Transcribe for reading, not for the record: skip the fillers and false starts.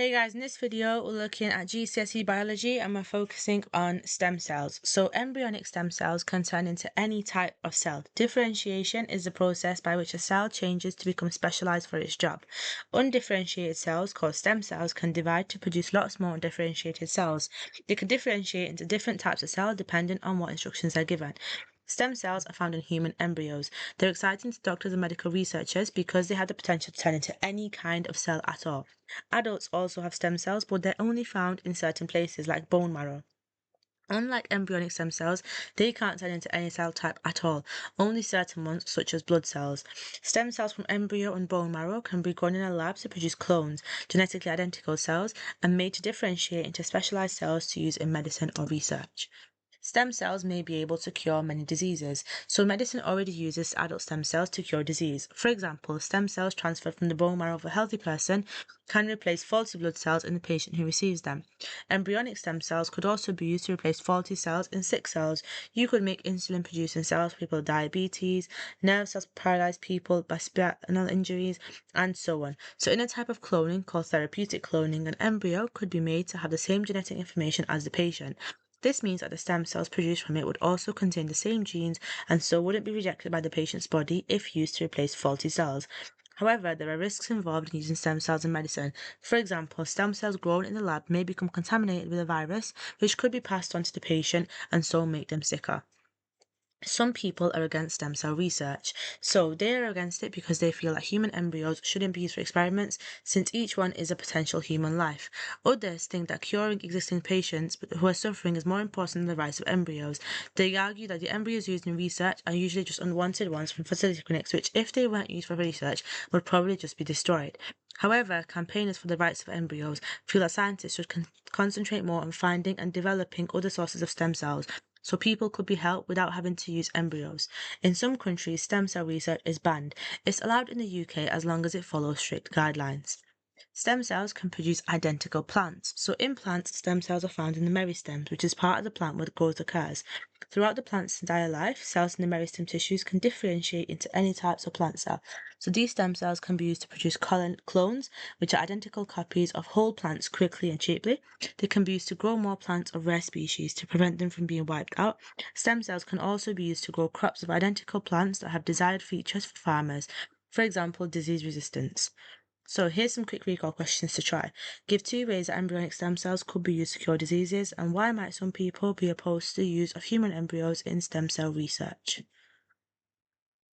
Hey guys, in this video we're looking at GCSE Biology and we're focusing on stem cells. So embryonic stem cells can turn into any type of cell. Differentiation is the process by which a cell changes to become specialized for its job. Undifferentiated cells, called stem cells, can divide to produce lots more undifferentiated cells. They can differentiate into different types of cells depending on what instructions are given. Stem cells are found in human embryos. They're exciting to doctors and medical researchers because they have the potential to turn into any kind of cell at all. Adults also have stem cells, but they're only found in certain places like bone marrow. Unlike embryonic stem cells, they can't turn into any cell type at all, only certain ones such as blood cells. Stem cells from embryo and bone marrow can be grown in a lab to produce clones, genetically identical cells, and made to differentiate into specialized cells to use in medicine or research. Stem cells may be able to cure many diseases, so medicine already uses adult stem cells to cure disease. For example, stem cells transferred from the bone marrow of a healthy person can replace faulty blood cells in the patient who receives them. Embryonic stem cells could also be used to replace faulty cells in sick cells. You could make insulin-producing cells for people with diabetes, nerve cells for paralyzed people by spinal injuries, and so on. So in a type of cloning called therapeutic cloning, an embryo could be made to have the same genetic information as the patient. This means that the stem cells produced from it would also contain the same genes and so wouldn't be rejected by the patient's body if used to replace faulty cells. However, there are risks involved in using stem cells in medicine. For example, stem cells grown in the lab may become contaminated with a virus, which could be passed on to the patient and so make them sicker. Some people are against stem cell research, so they are against it because they feel that human embryos shouldn't be used for experiments since each one is a potential human life. Others think that curing existing patients who are suffering is more important than the rights of embryos. They argue that the embryos used in research are usually just unwanted ones from fertility clinics, which, if they weren't used for research, would probably just be destroyed. However, campaigners for the rights of embryos feel that scientists should concentrate more on finding and developing other sources of stem cells so people could be helped without having to use embryos. In some countries, stem cell research is banned. It's allowed in the UK as long as it follows strict guidelines. Stem cells can produce identical plants. So in plants, stem cells are found in the meristems, which is part of the plant where the growth occurs. Throughout the plant's entire life, cells in the meristem tissues can differentiate into any types of plant cell. So these stem cells can be used to produce clones, which are identical copies of whole plants quickly and cheaply. They can be used to grow more plants of rare species to prevent them from being wiped out. Stem cells can also be used to grow crops of identical plants that have desired features for farmers. For example, disease resistance. So here's some quick recall questions to try. Give 2 ways that embryonic stem cells could be used to cure diseases, and why might some people be opposed to the use of human embryos in stem cell research?